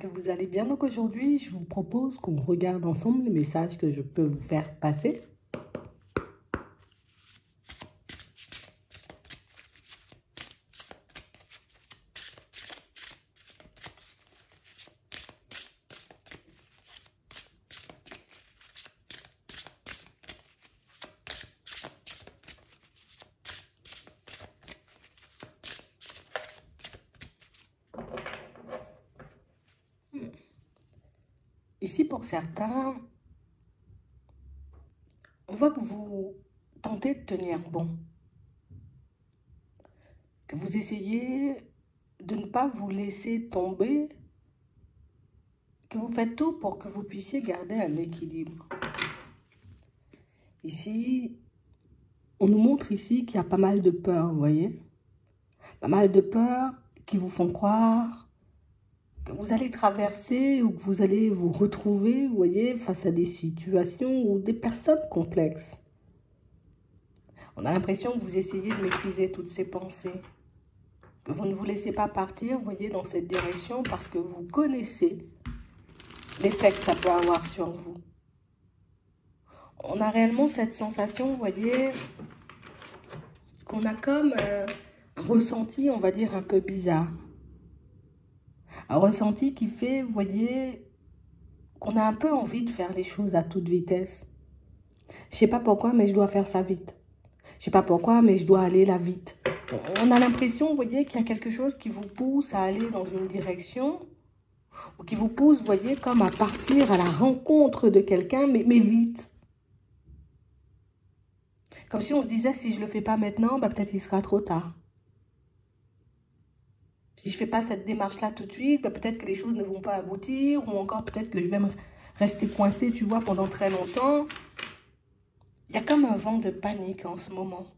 que vous allez bien. Donc aujourd'hui, je vous propose qu'on regarde ensemble les messages que je peux vous faire passer. Ici, pour certains, on voit que vous tentez de tenir bon, que vous essayez de ne pas vous laisser tomber, que vous faites tout pour que vous puissiez garder un équilibre. Ici, on nous montre ici qu'il y a pas mal de peurs, vous voyez? Pas mal de peurs qui vous font croire que vous allez traverser ou que vous allez vous retrouver, vous voyez, face à des situations ou des personnes complexes. On a l'impression que vous essayez de maîtriser toutes ces pensées, que vous ne vous laissez pas partir, vous voyez, dans cette direction parce que vous connaissez l'effet que ça peut avoir sur vous. On a réellement cette sensation, vous voyez, qu'on a comme un ressenti, on va dire, un peu bizarre. Un ressenti qui fait, vous voyez, qu'on a un peu envie de faire les choses à toute vitesse. Je sais pas pourquoi, mais je dois faire ça vite. Je sais pas pourquoi, mais je dois aller là vite. On a l'impression, vous voyez, qu'il y a quelque chose qui vous pousse à aller dans une direction, ou qui vous pousse, vous voyez, comme à partir à la rencontre de quelqu'un, mais vite. Comme si on se disait, si je le fais pas maintenant, bah, peut-être il sera trop tard. Si je ne fais pas cette démarche-là tout de suite, bah, peut-être que les choses ne vont pas aboutir, ou encore peut-être que je vais me rester coincée, tu vois, pendant très longtemps. Il y a comme un vent de panique en ce moment.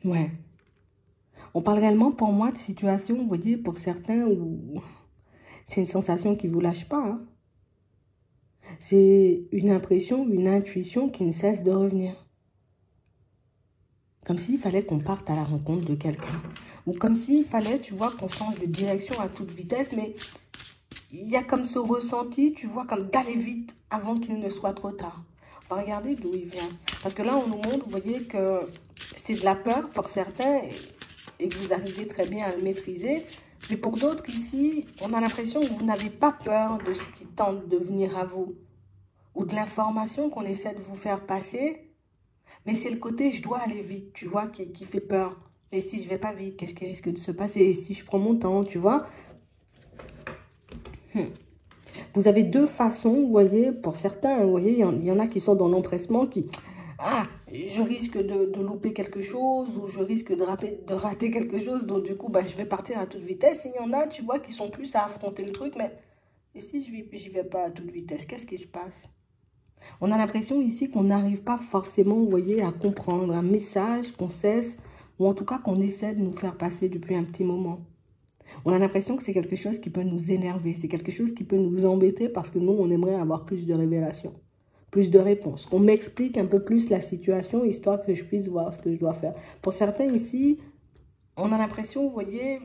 Ouais. On parle réellement pour moi de situation, vous voyez, pour certains, où c'est une sensation qui ne vous lâche pas. Hein. C'est une impression, une intuition qui ne cesse de revenir. Comme s'il fallait qu'on parte à la rencontre de quelqu'un. Ou comme s'il fallait, tu vois, qu'on change de direction à toute vitesse. Mais il y a comme ce ressenti, tu vois, comme d'aller vite avant qu'il ne soit trop tard. On va regarder d'où il vient. Parce que là, on nous montre, vous voyez, que c'est de la peur pour certains et que vous arrivez très bien à le maîtriser. Mais pour d'autres ici, on a l'impression que vous n'avez pas peur de ce qui tente de venir à vous. Ou de l'information qu'on essaie de vous faire passer. Mais c'est le côté, je dois aller vite, tu vois, qui fait peur. Et si je vais pas vite, qu'est-ce qui risque de se passer? Et si je prends mon temps, tu vois? Vous avez deux façons, vous voyez, pour certains, vous voyez, il y en a qui sont dans l'empressement, qui, ah, je risque de louper quelque chose, ou je risque de rater quelque chose, donc du coup, bah, je vais partir à toute vitesse. Et il y en a, tu vois, qui sont plus à affronter le truc, mais et si j'y vais pas à toute vitesse, qu'est-ce qui se passe? On a l'impression ici qu'on n'arrive pas forcément, vous voyez, à comprendre un message qu'on cesse, ou en tout cas qu'on essaie de nous faire passer depuis un petit moment. On a l'impression que c'est quelque chose qui peut nous énerver, c'est quelque chose qui peut nous embêter parce que nous, on aimerait avoir plus de révélations, plus de réponses, qu'on m'explique un peu plus la situation, histoire que je puisse voir ce que je dois faire. Pour certains ici, on a l'impression, vous voyez,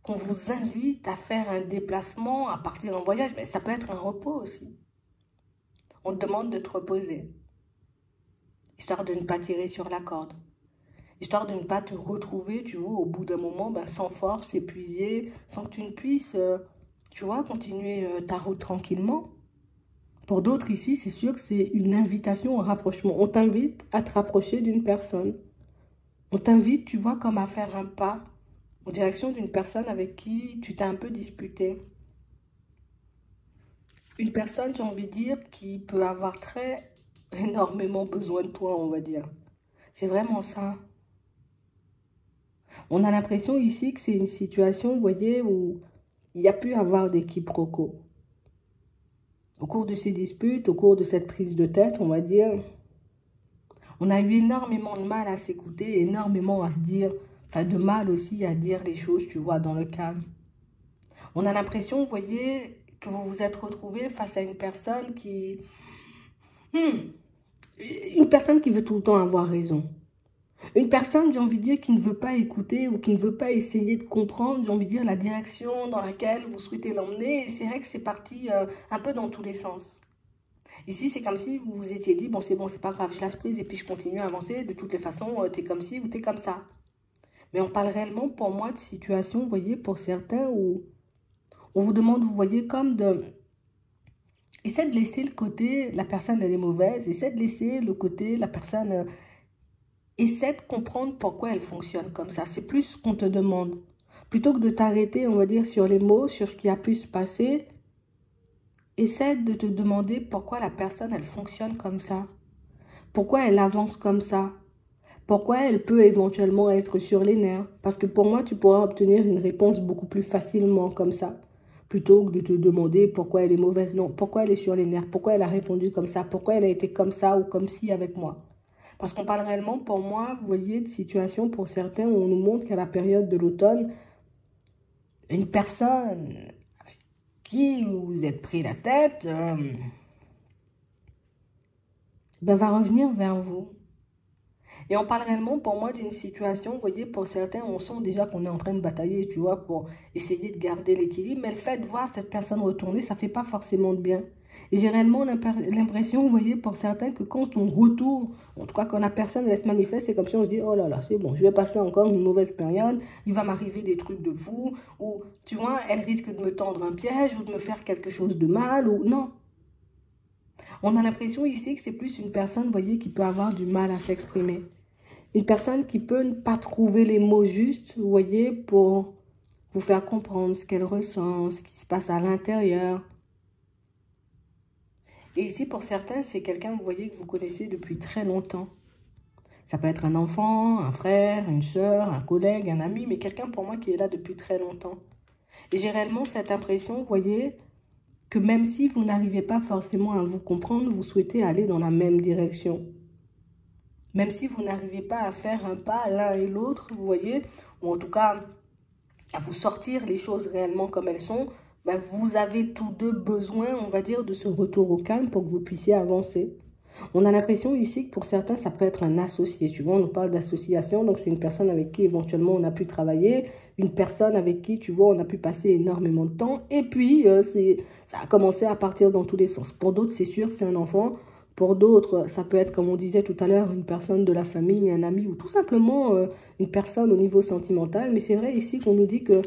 qu'on vous invite à faire un déplacement, à partir en voyage, mais ça peut être un repos aussi. On te demande de te reposer, histoire de ne pas tirer sur la corde, histoire de ne pas te retrouver, tu vois, au bout d'un moment, ben, sans force, épuisé, sans que tu ne puisses, tu vois, continuer ta route tranquillement. Pour d'autres ici, c'est sûr que c'est une invitation au rapprochement. On t'invite à te rapprocher d'une personne. On t'invite, tu vois, comme à faire un pas en direction d'une personne avec qui tu t'es un peu disputé. Une personne, j'ai envie de dire, qui peut avoir énormément besoin de toi, on va dire. C'est vraiment ça. On a l'impression ici que c'est une situation, vous voyez, où il y a pu avoir des quiproquos. Au cours de ces disputes, au cours de cette prise de tête, on va dire, on a eu énormément de mal à s'écouter, énormément à se dire, enfin de mal aussi à dire les choses, tu vois, dans le calme. On a l'impression, vous voyez, que vous vous êtes retrouvé face à une personne qui... une personne qui veut tout le temps avoir raison. Une personne, j'ai envie de dire, qui ne veut pas écouter ou qui ne veut pas essayer de comprendre, j'ai envie de dire, la direction dans laquelle vous souhaitez l'emmener. Et c'est vrai que c'est parti un peu dans tous les sens. Ici, c'est comme si vous vous étiez dit, bon, c'est pas grave, je lâche prise et puis je continue à avancer. De toutes les façons, t'es comme ci ou t'es comme ça. Mais on parle réellement, pour moi, de situations, vous voyez, pour certains, où on vous demande, vous voyez, comme de... Essaie de laisser le côté, la personne, elle est mauvaise. Essaie de laisser le côté, la personne... Essaie de comprendre pourquoi elle fonctionne comme ça. C'est plus ce qu'on te demande. Plutôt que de t'arrêter, on va dire, sur les mots, sur ce qui a pu se passer, essaie de te demander pourquoi la personne, elle fonctionne comme ça. Pourquoi elle avance comme ça. Pourquoi elle peut éventuellement être sur les nerfs. Parce que pour moi, tu pourras obtenir une réponse beaucoup plus facilement comme ça. Plutôt que de te demander pourquoi elle est mauvaise. Non, pourquoi elle est sur les nerfs. Pourquoi elle a répondu comme ça. Pourquoi elle a été comme ça ou comme ci avec moi. Parce qu'on parle réellement, pour moi, vous voyez, de situations pour certains où on nous montre qu'à la période de l'automne, une personne avec qui vous êtes pris la tête va revenir vers vous. Et on parle réellement, pour moi, d'une situation, vous voyez, pour certains, on sent déjà qu'on est en train de batailler, tu vois, pour essayer de garder l'équilibre. Mais le fait de voir cette personne retourner, ça ne fait pas forcément de bien. Et j'ai réellement l'impression, vous voyez, pour certains, que quand on retourne, en tout cas quand la personne elle se manifeste, c'est comme si on se dit, oh là là, c'est bon, je vais passer encore une mauvaise période, il va m'arriver des trucs de fou, ou, tu vois, elle risque de me tendre un piège, ou de me faire quelque chose de mal, ou non. On a l'impression ici que c'est plus une personne, vous voyez, qui peut avoir du mal à s'exprimer. Une personne qui peut ne pas trouver les mots justes, vous voyez, pour vous faire comprendre ce qu'elle ressent, ce qui se passe à l'intérieur. Et ici, pour certains, c'est quelqu'un, vous voyez, que vous connaissez depuis très longtemps. Ça peut être un enfant, un frère, une sœur, un collègue, un ami, mais quelqu'un pour moi qui est là depuis très longtemps. Et j'ai réellement cette impression, vous voyez, que même si vous n'arrivez pas forcément à vous comprendre, vous souhaitez aller dans la même direction. Même si vous n'arrivez pas à faire un pas l'un et l'autre, vous voyez, ou en tout cas à vous sortir les choses réellement comme elles sont, ben vous avez tous deux besoin, on va dire, de ce retour au calme pour que vous puissiez avancer. On a l'impression ici que pour certains, ça peut être un associé. Tu vois, on nous parle d'association, donc c'est une personne avec qui éventuellement on a pu travailler, une personne avec qui, tu vois, on a pu passer énormément de temps. Et puis, ça a commencé à partir dans tous les sens. Pour d'autres, c'est sûr, c'est un enfant. Pour d'autres, ça peut être, comme on disait tout à l'heure, une personne de la famille, un ami ou tout simplement une personne au niveau sentimental. Mais c'est vrai ici qu'on nous dit que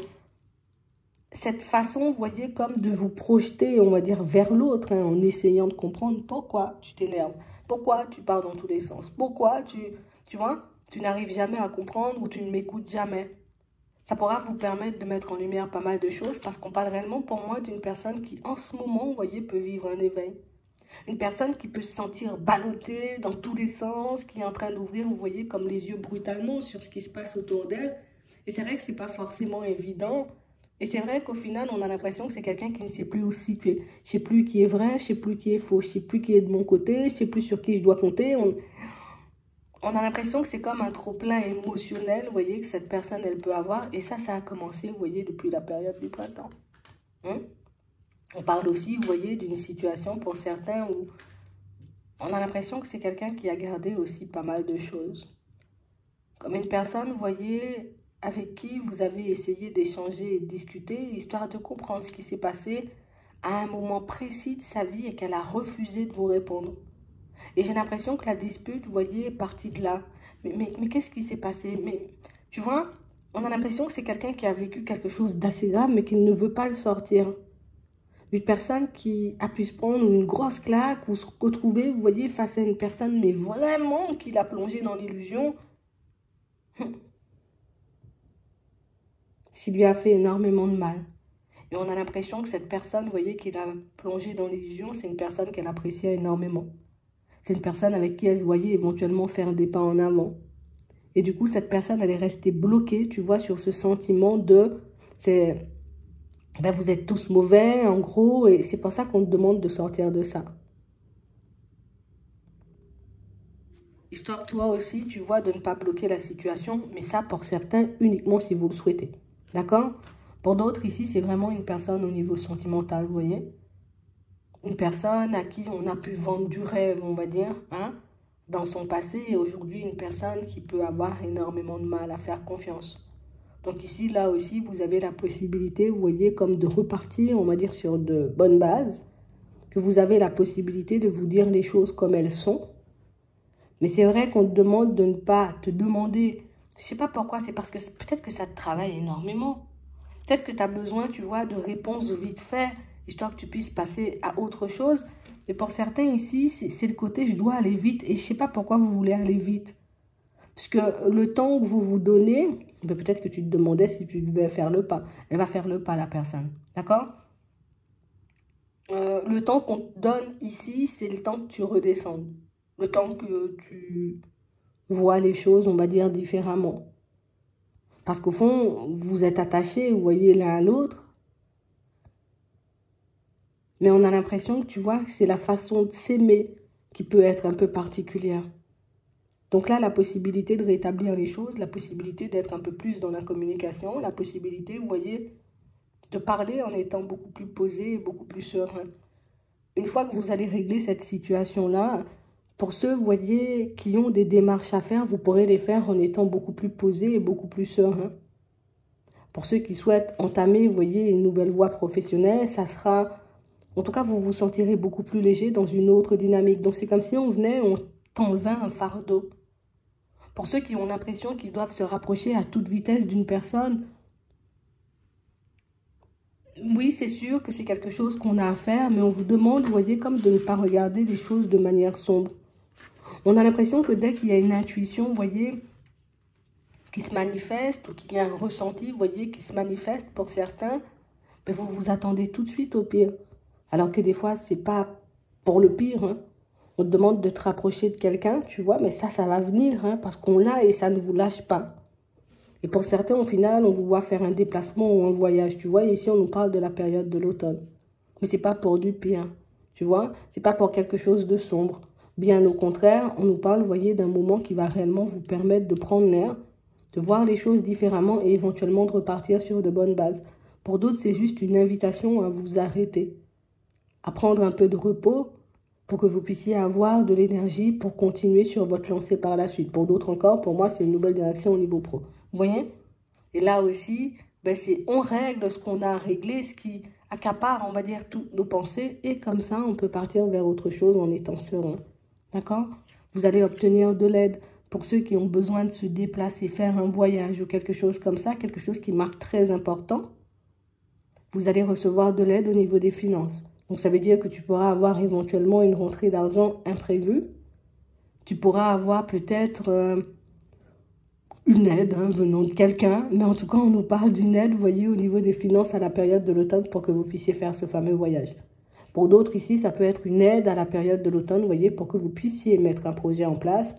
cette façon, vous voyez, comme de vous projeter, on va dire, vers l'autre, hein, en essayant de comprendre pourquoi tu t'énerves, pourquoi tu pars dans tous les sens, pourquoi tu vois, tu n'arrives jamais à comprendre ou tu ne m'écoutes jamais. Ça pourra vous permettre de mettre en lumière pas mal de choses parce qu'on parle réellement pour moi d'une personne qui, en ce moment, vous voyez, peut vivre un éveil. Une personne qui peut se sentir ballottée dans tous les sens, qui est en train d'ouvrir, vous voyez, comme les yeux brutalement sur ce qui se passe autour d'elle. Et c'est vrai que c'est pas forcément évident. Et c'est vrai qu'au final, on a l'impression que c'est quelqu'un qui ne sait plus où se situer. Je sais plus qui est vrai, je sais plus qui est faux, je sais plus qui est de mon côté, je sais plus sur qui je dois compter. On a l'impression que c'est comme un trop-plein émotionnel, vous voyez, que cette personne, elle peut avoir. Et ça a commencé, vous voyez, depuis la période du printemps. On parle aussi, vous voyez, d'une situation pour certains où on a l'impression que c'est quelqu'un qui a gardé aussi pas mal de choses. Comme une personne, vous voyez, avec qui vous avez essayé d'échanger et de discuter, histoire de comprendre ce qui s'est passé à un moment précis de sa vie et qu'elle a refusé de vous répondre. Et j'ai l'impression que la dispute, vous voyez, est partie de là. Mais qu'est-ce qui s'est passé? Mais tu vois, on a l'impression que c'est quelqu'un qui a vécu quelque chose d'assez grave, mais qui ne veut pas le sortir. Une personne qui a pu se prendre une grosse claque ou se retrouver, vous voyez, face à une personne, mais vraiment qui l'a plongé dans l'illusion. Ce qui lui a fait énormément de mal. Et on a l'impression que cette personne, vous voyez, qui l'a plongé dans l'illusion, c'est une personne qu'elle appréciait énormément. C'est une personne avec qui elle se voyait éventuellement faire des pas en avant. Et du coup, cette personne, elle est restée bloquée, tu vois, sur ce sentiment de... Ben, vous êtes tous mauvais, en gros, et c'est pour ça qu'on te demande de sortir de ça. Histoire, toi aussi, tu vois, de ne pas bloquer la situation, mais ça, pour certains, uniquement si vous le souhaitez. D'accord? Pour d'autres, ici, c'est vraiment une personne au niveau sentimental, vous voyez? Une personne à qui on a pu vendre du rêve, on va dire, hein? dans son passé et aujourd'hui une personne qui peut avoir énormément de mal à faire confiance. Donc ici, là aussi, vous avez la possibilité, vous voyez, comme de repartir, on va dire, sur de bonnes bases, que vous avez la possibilité de vous dire les choses comme elles sont. Mais c'est vrai qu'on te demande de ne pas te demander, je sais pas pourquoi, c'est parce que peut-être que ça te travaille énormément. Peut-être que tu as besoin, tu vois, de réponses vite fait, histoire que tu puisses passer à autre chose. Mais pour certains ici, c'est le côté je dois aller vite. Et je sais pas pourquoi vous voulez aller vite. Parce que le temps que vous vous donnez, peut-être que tu te demandais si tu devais faire le pas. Elle va faire le pas, la personne. D'accord? Le temps qu'on te donne ici, c'est le temps que tu redescendes. Le temps que tu vois les choses, on va dire, différemment. Parce qu'au fond, vous êtes attachés, vous voyez, l'un à l'autre. Mais on a l'impression que, tu vois, c'est la façon de s'aimer qui peut être un peu particulière. Donc là, la possibilité de rétablir les choses, la possibilité d'être un peu plus dans la communication, la possibilité, vous voyez, de parler en étant beaucoup plus posé et beaucoup plus serein. Une fois que vous allez régler cette situation-là, pour ceux, vous voyez, qui ont des démarches à faire, vous pourrez les faire en étant beaucoup plus posé et beaucoup plus serein. Pour ceux qui souhaitent entamer, vous voyez, une nouvelle voie professionnelle, ça sera... En tout cas, vous vous sentirez beaucoup plus léger dans une autre dynamique. Donc, c'est comme si on venait, on t'enlevait un fardeau. Pour ceux qui ont l'impression qu'ils doivent se rapprocher à toute vitesse d'une personne, oui, c'est sûr que c'est quelque chose qu'on a à faire, mais on vous demande, vous voyez, comme de ne pas regarder les choses de manière sombre. On a l'impression que dès qu'il y a une intuition, vous voyez, qui se manifeste, ou qu'il y a un ressenti, vous voyez, qui se manifeste pour certains, ben vous vous attendez tout de suite au pire. Alors que des fois, c'est pas pour le pire, hein. On te demande de te rapprocher de quelqu'un, tu vois, mais ça va venir, hein, parce qu'on l'a et ça ne vous lâche pas. Et pour certains, au final, on vous voit faire un déplacement ou un voyage, tu vois. Et ici, on nous parle de la période de l'automne. Mais c'est pas pour du pire, tu vois. C'est pas pour quelque chose de sombre. Bien au contraire, on nous parle, vous voyez, d'un moment qui va réellement vous permettre de prendre l'air, de voir les choses différemment et éventuellement de repartir sur de bonnes bases. Pour d'autres, c'est juste une invitation à vous arrêter, à prendre un peu de repos pour que vous puissiez avoir de l'énergie pour continuer sur votre lancée par la suite. Pour d'autres encore, pour moi, c'est une nouvelle direction au niveau pro. Vous voyez? Et là aussi, ben on règle ce qu'on a à régler, ce qui accapare, on va dire, toutes nos pensées. Et comme ça, on peut partir vers autre chose en étant serein. D'accord? Vous allez obtenir de l'aide pour ceux qui ont besoin de se déplacer, faire un voyage ou quelque chose comme ça, quelque chose qui marque très important. Vous allez recevoir de l'aide au niveau des finances. Donc, ça veut dire que tu pourras avoir éventuellement une rentrée d'argent imprévue. Tu pourras avoir peut-être une aide venant de quelqu'un. Mais en tout cas, on nous parle d'une aide, vous voyez, au niveau des finances à la période de l'automne pour que vous puissiez faire ce fameux voyage. Pour d'autres ici, ça peut être une aide à la période de l'automne, vous voyez, pour que vous puissiez mettre un projet en place.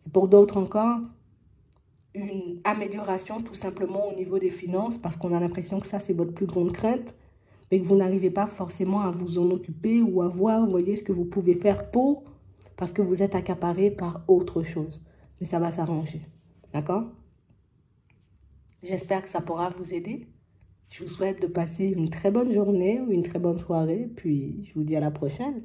Et pour d'autres encore, une amélioration tout simplement au niveau des finances parce qu'on a l'impression que ça, c'est votre plus grande crainte. Mais que vous n'arrivez pas forcément à vous en occuper ou à voir, vous voyez, ce que vous pouvez faire pour, parce que vous êtes accaparé par autre chose. Mais ça va s'arranger, d'accord? J'espère que ça pourra vous aider. Je vous souhaite de passer une très bonne journée ou une très bonne soirée, puis je vous dis à la prochaine.